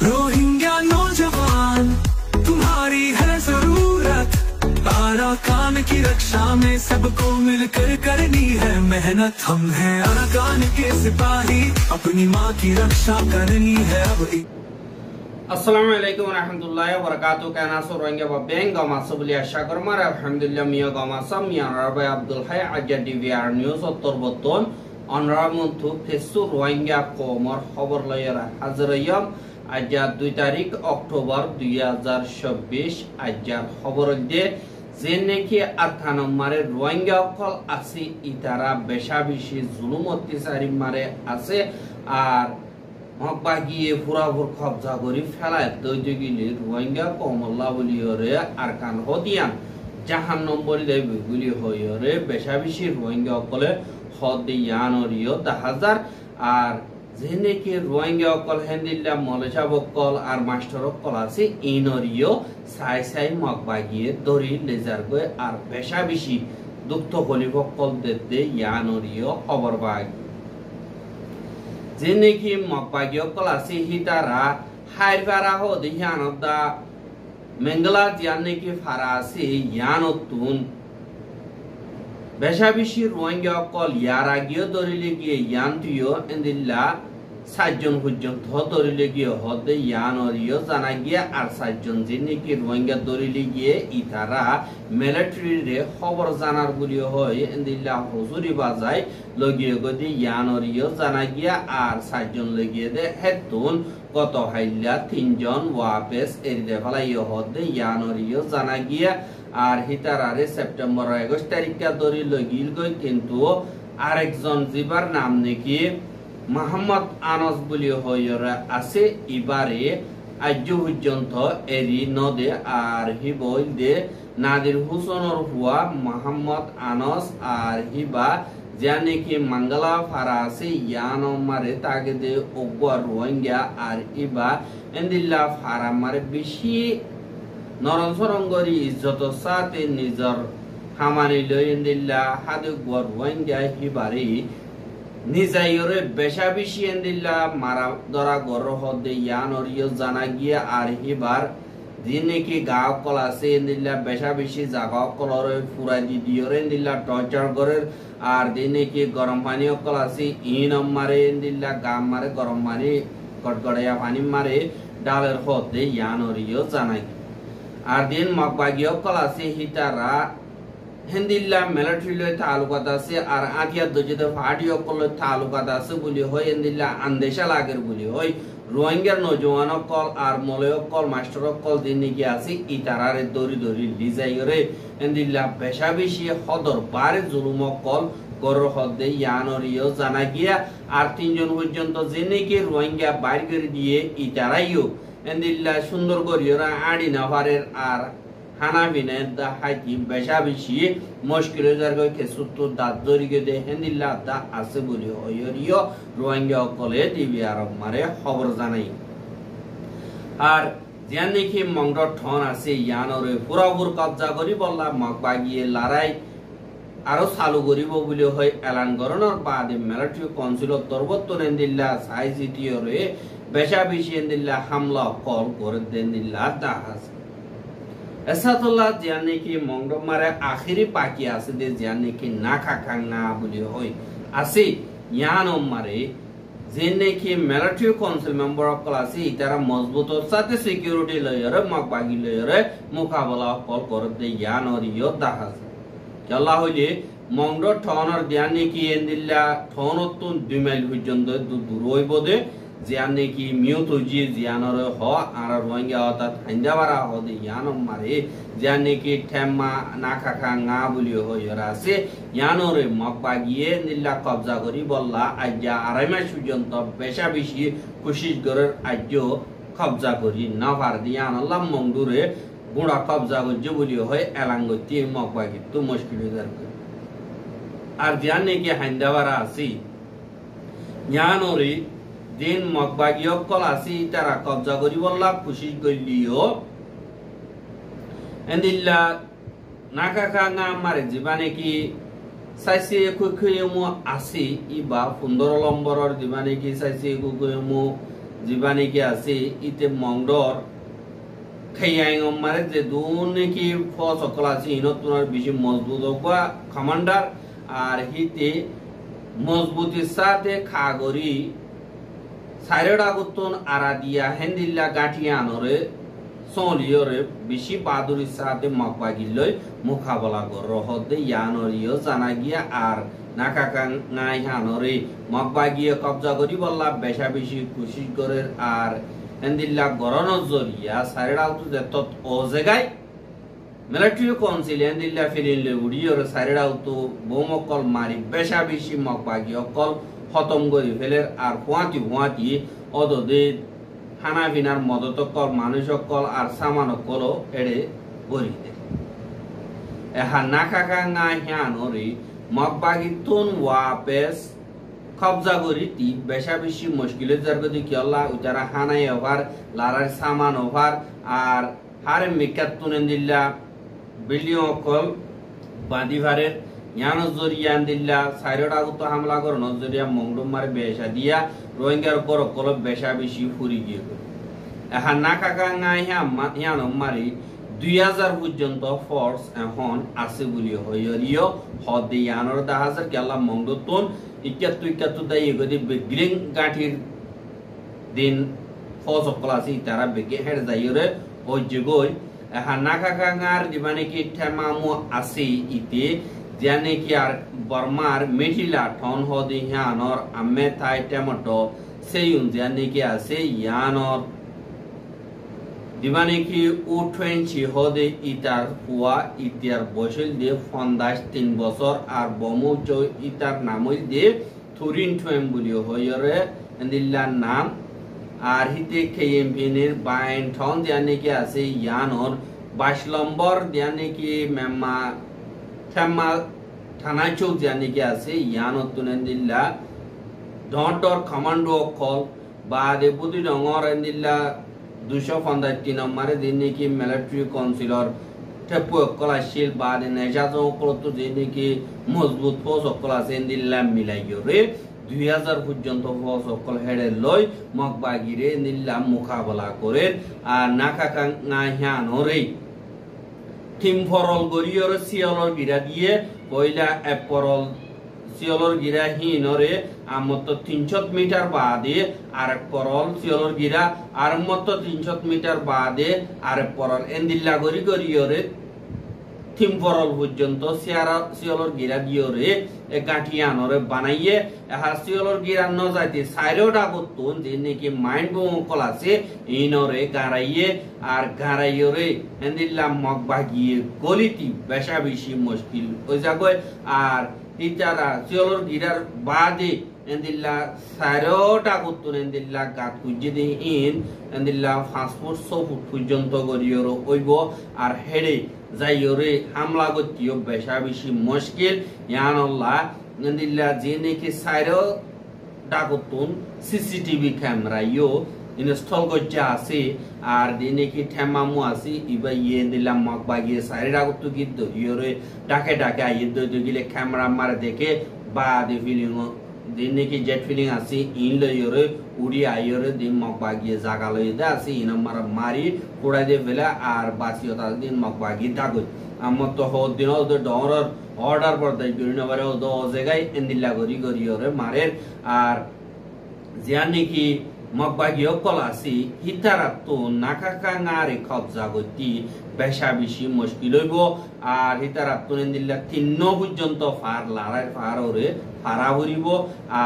Rohingya नौजवान तुम्हारी है जरूरत, अराकान की रक्षा में सबको मिलकर करनी है मेहनत। हम हैं अराकान के सिपाही, अपनी माँ की रक्षा करनी है अब। Assalamualaikum warahmatullahi wabarakatuh. Kana surangga babeng gama sebelia syakar alhamdulillah miya gama sam miya Rabai Abdul Hai aja DVR News otor boton onramuntu fesu rohingya komor খবর লয়রা হাজরয়ম আজ 2 তারিখ অক্টোবর 2024 আজার খবর দে যে নাকি 8 নম্বরে রোহিঙ্গা কল আছে ইতারা বেশাবেশি জুলুম অত্যাচারী মারে আছে আর মকবাগিয়ে পুরাপুর কবজা করি ফেলায় দৈজগিলি রোহিঙ্গা কমল্লা বলিয়রে আরকান হদিয়ান জাহান নম্বর দেবগুলি হইরে বেশাবেশি রোহিঙ্গা কলে হদিয়ানরিও 10000 আর যেনেকি রোহিঙ্গা কল হেন্দিল্লা মলেশা বকল আর মাস্টার কল আছে ইনরিও সাই সাই মকবাগিয়ে দরি লেজার গয় আর বেশাবেশি দুঃখ কলিব কল দেতে ইয়ানরিও খবর বাগ যেনেকি মকবাগিয়ে কল আছে হিতারা হাইবারা হদিয়ানদা মেঙ্গলা জিয়ানেকি ফারা আছে ইয়ানতুন বেশাবেশি রোহিঙ্গা কল ইয়ারা গিয়ে দরিলে গিয়ে ইয়ান্তুয় এন্দিল্লা 7 জন পর্যন্ত দরিলে গিয়ে হদে ইয়ানরিও জানা গিয়ে আর 7 জন যেনেকি রোহিঙ্গা দরিলে গিয়ে ইতারা মিলিটারি রে খবর জানার বলি হয় এন্দিল্লা হুজুরি বাজায় লগিয়ে গদি ইয়ানরিও জানা গিয়ে আর 7 জন লগিয়ে দে হেতুন কত হাইল্লা 3 জন ওয়াপেস এরিদে ফলাই হদে ইয়ানরিও জানা গিয়ে আর হিতারারে সেপ্টেম্বর 21 তারিখে দরি লগিল গই কিন্তু আরেকজন জিবার নাম নাকি মোহাম্মদ আনস বলি হইরা আছে ইবারে আজ পর্যন্ত এরি নদে আর হিবই দে নাদির হুসেনর হুয়া মোহাম্মদ আনস আর হিবা জানে কি মঙ্গলা ফারা আছে ইয়ানো মারে তাগে দে ওগর রোহিঙ্গা আর ইবা এন্দিল্লা ফারা মারে বেশি নরম সরঙ্গরি ইজ্জত সাথে নিজর হামানি লইন্দিল্লা হাদে গর রোহিঙ্গা হিবারে নিজাইরে বেশাবেশি এন্দিল্লা মারা দরা গর হদে ইয়ানরিও জানা গিয়া আর হিবার দিনে কি গাঁও কল আছে এন্দিল্লা বেশাবেশি জাগা কলরে ফুরাই দি দিয়রে এন্দিল্লা টর্চার গরের আর দিনে কি গরম পানি কল আছে ইন মারে এন্দিল্লা গাম মারে গরম পানি গড়গড়িয়া পানি মারে ডালের হদে ইয়ানরিও জানা আর দিন মকবাগিও কল আছে হিতারা হেন্দিল্লা মিলিটারি লয় তালুকাত আছে আর আতিয়া দজেতে ফাটিও কল তালুকাত আছে বলি হয় হেন্দিল্লা আন্দেশা লাগের বলি হয় রোহিঙ্গার নজওয়ান কল আর মলয় কল মাস্টার কল দিনে কি আছে ইতারারে দরি দরি লিজাইরে হেন্দিল্লা বেশাবেশি হদর বারে জুলুম কল গর হদে ইয়ানরিও জানা গিয়া আর 3 জন পর্যন্ত জেনে কি রোহিঙ্গা বাইর করে দিয়ে ইতারাইও এন্দিল্লা সুন্দর করিওরা আড়ি নাফারের আর হানাবিনে দা হাইতি বেশাবেশি মুশকিল জারগো কেসুত দাত দরিগে দে হেন্দিল্লা দা আছে বলি হইরিও রোহিঙ্গা কলে টিভি আরব মারে খবর জানাই আর জানে কি মংড ঠন আছে ইয়ানরে পুরাপুর কবজা করি বললা মকবাগিয়ে লড়াই আরো চালু করিব বলি হয় এলান করণর বাদে মিলিটারি কাউন্সিল তরবত্তর এন্দিল্লা সাইজিটিওরে বেশাবেশি এন্দিল্লা হামলা কল করে দেন্দিল্লা দাহাজ এসাতুল্লাহ জানে কি মংডমারে আখিরি পাকি আছে দে জানে কি না খাখাঙ্গা বলি হয় আছে ইয়ানো মারে জেনে কি মিলিটারি কাউন্সিল মেম্বার কল আছে ইতারা মজবুতর সাথে সিকিউরিটি লয়রে মকবাগি লয়রে মোকাবেলা কল করে দে ইয়ানরিও দাহাজ আল্লাহ হইলে মংড ঠনর জানে কি এন্দিল্লা ঠনতুন 2 মাইল পর্যন্ত দূর হইব দে জানে কি মিউতুজি জিয়ানর হ আর রোহিঙ্গা অর্থাৎ হাইন্দাবারা হদে ইয়ানম মারে জানে কি ঠেম্মা না খাখা না বলি হইরা আছে ইয়ানরে মকবাগিয়ে নিল্লা কবজা করি বললা আজ্জা 2.5 মাস পর্যন্ত বেশাবেশি কোশিশ করার আজ্জো কবজা করি না পার দিয়ান আল্লাহ মংডুরে বুড়া কবজা করছে বলি হয় এলাঙ্গতি মকবাগি তো মুশকিল হয়ে যাবে আর জানে কি হাইন্দাবারা আছে ইয়ানরে দিন মকবাগিও কল আসি তারা কবজা করি বললা খুশি গলিও এন্দিল্লা নাকা কাঙ্গা মারে জীবানে কি সাইসে কুকুয়মো আসি ইবা 15 নম্বরের জীবানে কি সাইসে কুকুয়মো জীবানি কি আছে ইতে মংডর খাইয়াই মারে যে দুনে কি ফস সকল আছে ইনতুনার বেশি মজবুত হওয়া কমান্ডার আর হিতে মজবুতির সাথে খাগরি সাইরেডা গুতন আরা দিয়া হেন্দিল্লা গাঠিয়া আনরে সলিয়রে বেশি বাদুরির সাথে মকবাগিলই মোকাবেলা কর রহদে ইয়ানরিও জানা গিয়া আর নাকাকা নাই হানরে মকবাগিয়ে কবজা করি বললা বেশা বেশি কোশিশ করে আর হেন্দিল্লা গরনের জরিয়া সাইরেডা তো যেত ও জায়গায় মিলিটারি কাউন্সিল হেন্দিল্লা ফিরিলে উড়িয়র সাইরেডা তো বোমকল মারি বেশা বেশি মকবাগি অকল খতম করি ফেলের আর হুয়াতি অদদে খানা পিনার মদত কল মানুষ কল আর সামান কল এড়ে করি দে এহা নাকাকা না হিয়ানরি মকবাগি তুন ওয়াপেস কবজা করি তি বেশা বেশি মুশকিলের জারগদি কিয়ল্লা উতারা হানাই ওভার লারার সামান ওভার আর হারে মিকাত তুনেন দিল্লা বিল্ডিং কল বাঁধিভারের ইয়ানজরিয়া দিল্লা সাইরডা গুত হামলা কর নজরিয়া মংডুম মারে বেশা দিয়া রোহিঙ্গার উপর কল বেশা বেশি ফুরি গিয়ে এহা নাকাকা নাই হিয়ান মারি 2000 পর্যন্ত ফোর্স এখন আছে বলি হইরিও হদে ইয়ানর 10000 কেলা মংডুতন 71 দাই গদি বেগ্রিং গাঠির দিন ফোর্স ক্লাসি তারা বেগে হেড যাইরে ওই জগই এহা নাকাকা গার দিবানে কি ঠেমামু আছে ইতে জানে কি আর বর্মার মেটিলা ঠন হদে হিয়ানর আম্মে থাই টমেটো সেইউন জানে কি আছে ইয়ানর দিবানে কি U20 হদে ইতার পুয়া ইতিয়ার বসল দে ফন্দাস 3 বছর আর বমু চো ইতার নামই দে থুরিন ঠেম বলিও হয়রে এন্দিল্লার নাম আর হিতে কেএমপিনের বাইন ঠন জানে কি আছে ইয়ানর 22 নম্বর জানে কি মেম্মা থেমা থানা চৌক জানি কি আছে ইয়ানতুন দিল্লা ডর কমান্ডো কল বাদে বুদি ডঙর দিল্লা 253 নম্বরে দিনে কি মিলিটারি কাউন্সিলর টেপু কলাশিল বাদে নেজাজ কলতো দিনে কি মজবুত ফৌজ কল আছে দিল্লা মিলাইও রে 2000 পর্যন্ত ফৌজ কল হেডে লই মকবাগিরে দিল্লা মোকাবেলা করে আর নাকাকা না হিয়ানরে টিম ফরল গরিয়র সিয়লর গিরা দিয়ে পয়লা এপরল সিয়লর গিরা হিনরে আমত 300 মিটার বাদে আর পরল সিয়লর গিরা আর মত 300 মিটার বাদে আর পরল এন্দিল্লা গরিয়রে টিম ফরল পর্যন্ত সিয়লর গিরা দিয়রে এ গাঠিয়ানরে বানাইয়ে এহা সিয়লর গিরা ন যাইতে সাইরোডা বতুন যে নাকি মাইন্ড বমকল আছে ইনরে গারাইয়ে আর গারাইয়রে এন্দিল্লা মকবাগিয়ে গলিতি বেশা বেশি মুশকিল ওই জায়গায় আর ইতারা সিয়লর গিরার বাদে এন্দিল্লা সাইরোটা বতুন এন্দিল্লা গাত কুজে দি ইন এন্দিল্লা 5 ফুট 6 ফুট পর্যন্ত গরিয়র হইব আর হেডে যাইরে হামলা গতিও বেশা বেশি মুশকিল ইয়ানাল্লাহ নদিল্লা জেনে কি সাইরো ডাকতুন সিসিটিভি ক্যামেরা ইও ইনস্টল করতে আছে আর দিনে কি ঠেমামু আছে ইবা ইয়ে দিলাম মকবাগিয়ে সাইরে ডাকতু কি দরিয়রে ডাকে আইয়ে দইলে ক্যামেরা মারে দেখে বা দে ফিলিং দিনে কি জেট ফিলিং আছে ইন লইরে উড়ি আইরে দিন মকবাগিয়ে জাগা লই দে আছে ইন মারি কোড়াই দে ফেলা আর বাসিও তা দিন মকবাগি ডাকই আমার তো হদ দিন ওদের ডরার অর্ডার পর দেয় গরিনবারে ও জায়গায় এন্দিল্লা গরিয়রে মারের আর জিয়ানি কি মকবাগিও কল আছে হিতারা তো নাকাকা নারে কবজা গতি বেশা বেশি মুশকিল হইব আর হিতারা তো এন্দিল্লা 3 পর্যন্ত ফার লারাই ফার ওরে ফারা ভরিব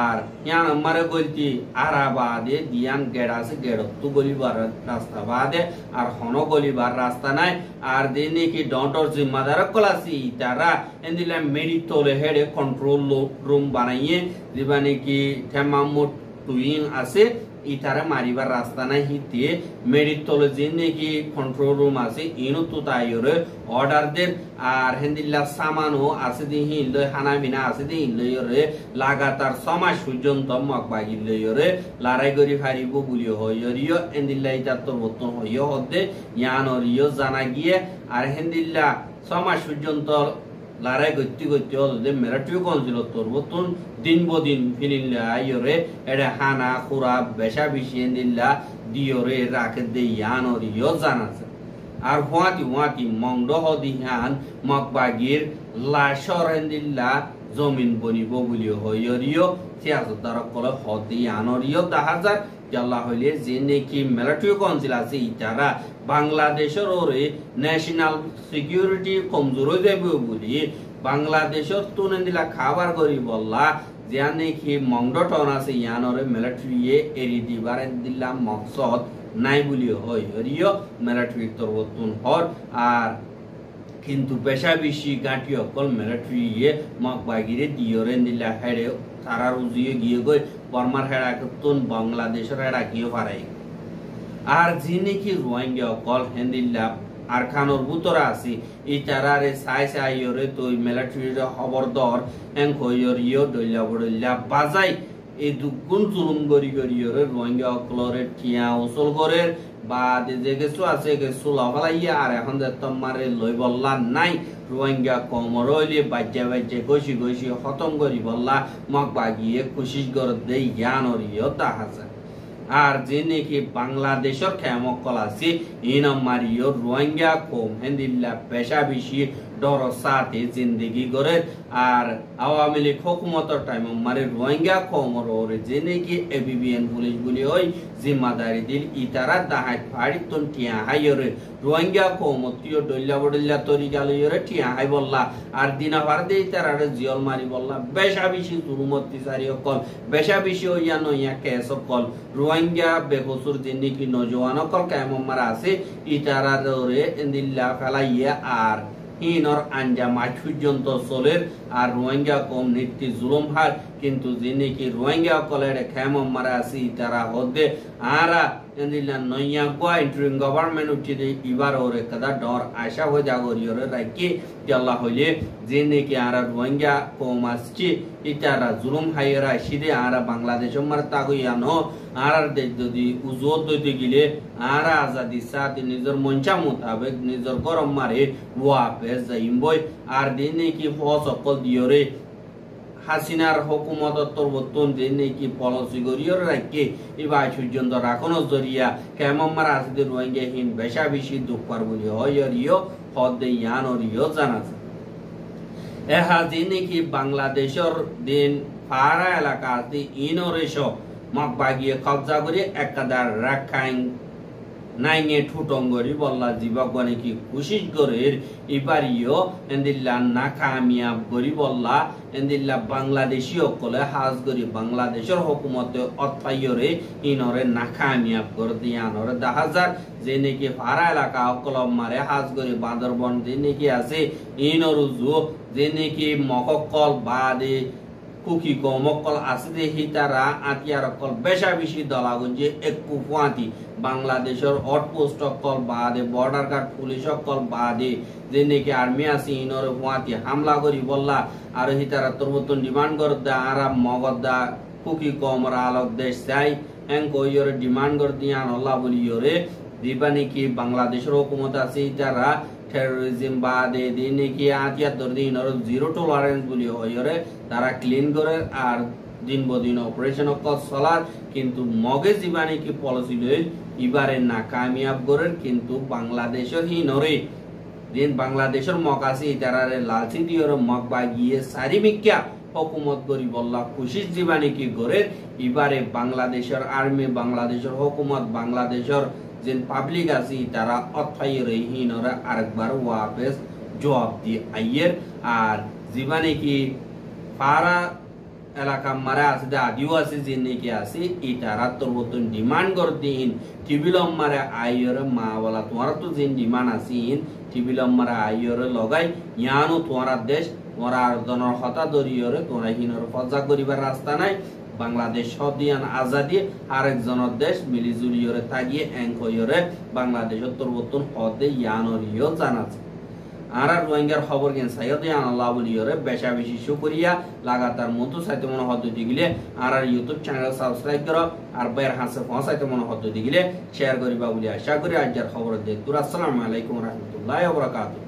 আর ইয়ান আমারে গলতি আরা বাদে দিয়ান গেড় আছে গেড় তো গলিবার রাস্তা বাদে আর হন গলিবার রাস্তা নাই আর দেনে কি ডন্টর জিম্মাদার কলাসি তারা এন্দিলা মেডিতলে হেডে কন্ট্রোল রুম বানাইয়ে দিবানে কি থেমামু টুইং আছে ইতারে মারিবার রাস্তা নাই হিতে মেডিতলে জেনে কি কন্ট্রোল রুম আছে ইনো তো তাইরে অর্ডার দেন আর হেন্দিল্লা সামানো আছে দি হিললে হানা বিনা আছে দি হিললে লাগাতার 6 মাস পর্যন্ত মকবাগি লইরে লড়াই করি ফারিব বুলিও হইরিও হেন্দিল্লা ইতা তোর বতন হইও হদে ইয়ানরিও জানা গিয়ে আর হেন্দিল্লা 6 মাস পর্যন্ত লড়াই করতে করতে হলে মিলিটারি কাউন্সিল তরবতুন দিন বদিন ফিলিল্লা আইরে এটা হানা খুরা বেশা বেশি দিল্লা দিয়রে রাখে দে ইয়ানর ইয় জানাছে আর হুয়াতি মংড হদি হান মকবাগির লাশর দিল্লা জমিন বনিব বলি হইরিও সিয়াসতদার কলে হদি ইয়ানরিও দাহাজার জাল্লা হইলে যে নাকি মিলিটারি কাউন্সিল আছে ইতারা বাংলাদেশের ওরে ন্যাশনাল সিকিউরিটি কমজোর হয়ে যাবে বলি বাংলাদেশের তুনে দিলা খাবার করি বললা যে নাকি মংডটন আছে ইয়ানরে মিলিটারি এরি দিবার দিলা মকসদ নাই বলি হয় হরিও মিলিটারি তরবতুন হর আর কিন্তু পেশা বেশি গাঁটি অকল মিলিটারি মকবাগিরে দিয়রে দিলা হেড়ে তারা রুজিয়ে গিয়ে গই বর্মার হেড়া তুন বাংলাদেশের হেড়া গিয়ে পারাই আর যে নাকি রোহিঙ্গা অকল হেন্দিল্লা আর খানোর বুতরা আছে এই তারারে সাইরে তো মিলিটারির খবরদার এং কইরিও দইলা বড়িলা বাজাই এই দুগুণ জুলুম গরি গরিয়রে রোহিঙ্গা অকলরে টিয়া উসল করে বা যে কিছু আছে কিছু লাফালাইয়া আর এখন যে তোমারে লই বললা নাই রোহিঙ্গা কমরইলে বাজ্যা গসি খতম করি বললা মক বাগিয়ে কোশিশ করে দেই জ্ঞানরিও তাহাজা আর যে নাকি বাংলাদেশের খেমকল আছে ইনমারিও রোহিঙ্গা কম হেন্দিল্লা পেশা বেশি ডর সাথে জিন্দগি করে আর আওয়ামী লীগ হুকুমতের টাইম মারে রোহিঙ্গা কমর ওরে যে নাকি এবিবিএন পুলিশ বলি ওই জিম্মাদারি দিল ইতারা দাহাই ফাড়ি তুন টিয়া হাইরে রোহিঙ্গা কমতিও ডল্লা বডল্লা তরিকা লইরে টিয়া হাই বললা আর দিনা ভার দেই তারারে জিয়ল মারি বললা বেশা বেশি জুলুমতি সারি কল বেশা বেশি হইয়া নইয়া কেস কল রোহিঙ্গা বেকসুর যে নাকি নজওয়ান কল কেমন মারা আছে ইতারা রে এন্দিল্লা ফেলাইয়া আর ইনর আঞ্জাম আজ পর্যন্ত চলের আর রোহিঙ্গা কম নীতি জুলুম হার কিন্তু যে নাকি রোহিঙ্গা কলের খেমম মারা আছে তারা হদে আরা এন্দিলা নইয়া গোয়া ইন্টারিম গভর্নমেন্ট উঠিতে ইবার ওরে কদা ডর আশা হয়ে জাগরিয়রে রাখি আল্লাহ হইলে যে নাকি আরা রোহিঙ্গা কম আসছে ইতারা জুলুম হাইরা সিদে আরা বাংলাদেশ মার তাগইয়ানো আর দেশ যদি উজোত দইতে গিলে আরা আজাদি সাথে নিজের মঞ্চা মোতাবেক নিজের গরম মারে ওয়াপেস যাইমবই আর দিন নাকি ফস অকল দিয়রে হাসিনার হুকুমত তরবতুন যে নাকি পলিসি গরিয়র রাখে এবার পর্যন্ত রাখনো জরিয়া কেমন মারা আছে রোহিঙ্গা হিন বেশা বেশি দুঃখ পার বলি হইরিও হদে ইয়ানরিও জানাছে এহা যে নাকি বাংলাদেশের দিন পাহাড়া এলাকা আছে ইনরেশ মকবাগিয়ে কবজা করে একাদার রাখাইন নাইঙে ঠুটঙ্গরি বললা জীবগণে কি কোশিশ করে ইবারিও এন্দিল্লা নাকামিয়াব করি বললা এন্দিল্লা বাংলাদেশী অকলে হাজ করি বাংলাদেশের হুকুমতে অত্যায়রে ইনরে নাকামিয়াব করে দিয়ানরে দাহাজার যে নাকি পাড়া এলাকা অকলম মারে হাজ করি বান্দরবন যে নাকি আছে ইনরুজু যে নাকি মককল বাদে কুকি কমকল আছে দেখি তারা আতিয়ার কল বেশা বেশি দলাগঞ্জে একটু ফুয়াতি বাংলাদেশের আউটপোস্ট কল বাদে বর্ডার গার্ড পুলিশ কল বাদে যে নাকি আর্মি আছে ইনর ফুয়াতি হামলা করি বললা আর হি তারা তরবতন ডিমান্ড কর দা আরা মগদা কুকি কমরা আলোক দেশ চাই এং কইরে ডিমান্ড কর দিয়া আল্লাহ বলিয়রে দিবানি কি বাংলাদেশের হুকুমত আছে তারা টেরোরিজম বাদে দিন নাকি আতিয়া দরদিন আর জিরো টলারেন্স বলি হইরে তারা ক্লিন করে আর দিন বদিন অপারেশন চলার কিন্তু মগে জীবানি কি পলিসি লই ইবারে না কামিয়াব করে কিন্তু বাংলাদেশের হি নরে দিন বাংলাদেশের মগ আছে তারারে লালচি দিয়র মগ বাগিয়ে সারিমিক্যা হুকুমত করি বললা খুশি জীবানি কি করে ইবারে বাংলাদেশের আর্মি বাংলাদেশের হুকুমত বাংলাদেশের যেন পাবলিক আছে তারা অথাইরে হিনরা আরেকবার ওয়াপস জবাব দিয়ে আইয়ের আর জীবনে কি পাড়া এলাকা মারা আছে আদিবাসী যে নাকি আছে এই তারা তরবতন ডিমান্ড করতে ইন টিবিলম মারা আইয়রে মা বলা তোমার তো যে ডিমান্ড আছে ইন টিবিলম মারা আইয়রে লগাই ইয়ানো তোমার দেশ তোমার আর জনের হতা দরিয়রে তোমরা হিনর ফজা করিবার রাস্তা নাই বাংলাদেশ সদিয়ান আজাদি আরেকজনের দেশ মিলিজুলিয়রে তাগিয়ে এঙ্কয়রে বাংলাদেশের তরবতন হদে ইয়ানরিও জানাছে আর রোহিঙ্গার খবর কেন সাইয়দে আল্লাহ বলিয়রে বেশা বেশি শুকরিয়া লাগাতার মতো সাইতে মনে হদ্দতি গিলে আর ইউটিউব চ্যানেল সাবস্ক্রাইব করো আর বাইর হাসে পৌঁছাইতে মনে হদ্দতি গিলে শেয়ার করিবা বলি আশা করি আজকের খবর দেখতুর আসসালামু আলাইকুম ওয়া রাহমাতুল্লাহি ওয়া বারাকাতুহু